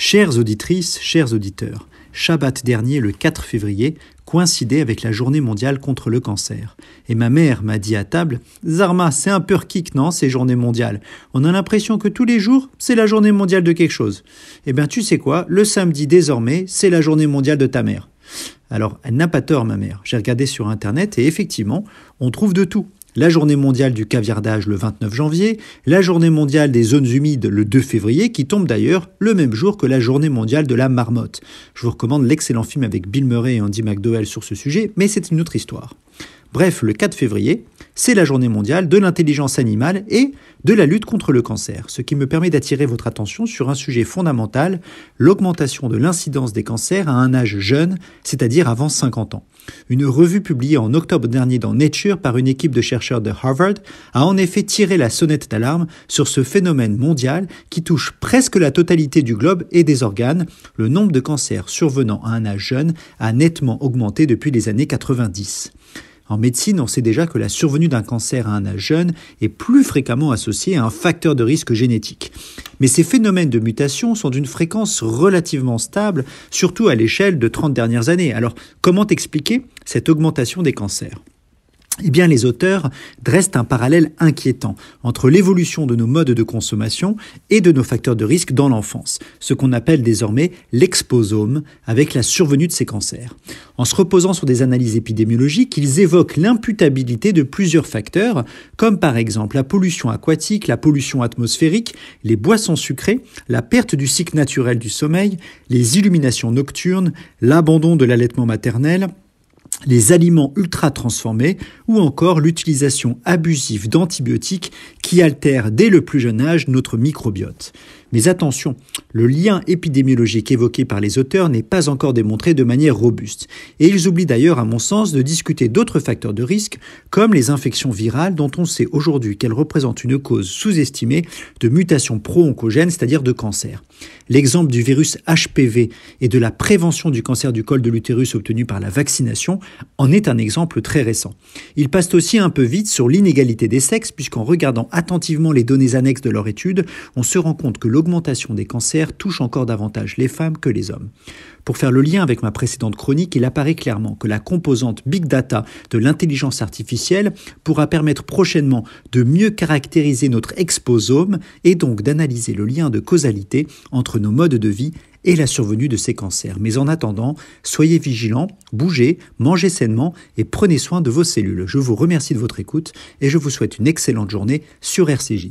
Chères auditrices, chers auditeurs, Shabbat dernier, le 4 février, coïncidait avec la journée mondiale contre le cancer. Et ma mère m'a dit à table « Zarma, c'est un peu kick, non, ces journées mondiales? On a l'impression que tous les jours, c'est la journée mondiale de quelque chose. Eh bien, tu sais quoi, le samedi, désormais, c'est la journée mondiale de ta mère. » Alors, elle n'a pas tort, ma mère. J'ai regardé sur Internet et effectivement, on trouve de tout. La journée mondiale du caviardage le 29 janvier, la journée mondiale des zones humides le 2 février, qui tombe d'ailleurs le même jour que la journée mondiale de la marmotte. Je vous recommande l'excellent film avec Bill Murray et Andy McDowell sur ce sujet, mais c'est une autre histoire. Bref, le 4 février, c'est la journée mondiale de l'intelligence animale et de la lutte contre le cancer, ce qui me permet d'attirer votre attention sur un sujet fondamental, l'augmentation de l'incidence des cancers à un âge jeune, c'est-à-dire avant 50 ans. Une revue publiée en octobre dernier dans Nature par une équipe de chercheurs de Harvard a en effet tiré la sonnette d'alarme sur ce phénomène mondial qui touche presque la totalité du globe et des organes. Le nombre de cancers survenant à un âge jeune a nettement augmenté depuis les années 90. En médecine, on sait déjà que la survenue d'un cancer à un âge jeune est plus fréquemment associée à un facteur de risque génétique. Mais ces phénomènes de mutation sont d'une fréquence relativement stable, surtout à l'échelle de 30 dernières années. Alors, comment expliquer cette augmentation des cancers ? Eh bien, les auteurs dressent un parallèle inquiétant entre l'évolution de nos modes de consommation et de nos facteurs de risque dans l'enfance, ce qu'on appelle désormais l'exposome, avec la survenue de ces cancers. En se reposant sur des analyses épidémiologiques, ils évoquent l'imputabilité de plusieurs facteurs, comme par exemple la pollution aquatique, la pollution atmosphérique, les boissons sucrées, la perte du cycle naturel du sommeil, les illuminations nocturnes, l'abandon de l'allaitement maternel, les aliments ultra transformés ou encore l'utilisation abusive d'antibiotiques qui altèrent dès le plus jeune âge notre microbiote. Mais attention, le lien épidémiologique évoqué par les auteurs n'est pas encore démontré de manière robuste. Et ils oublient d'ailleurs, à mon sens, de discuter d'autres facteurs de risque, comme les infections virales dont on sait aujourd'hui qu'elles représentent une cause sous-estimée de mutations pro-oncogènes, c'est-à-dire de cancer. L'exemple du virus HPV et de la prévention du cancer du col de l'utérus obtenu par la vaccination en est un exemple très récent. Ils passent aussi un peu vite sur l'inégalité des sexes, puisqu'en regardant attentivement les données annexes de leur étude, on se rend compte que l'augmentation des cancers touche encore davantage les femmes que les hommes. Pour faire le lien avec ma précédente chronique, il apparaît clairement que la composante Big Data de l'intelligence artificielle pourra permettre prochainement de mieux caractériser notre exposome et donc d'analyser le lien de causalité entre nos modes de vie et la survenue de ces cancers. Mais en attendant, soyez vigilants, bougez, mangez sainement et prenez soin de vos cellules. Je vous remercie de votre écoute et je vous souhaite une excellente journée sur RCJ.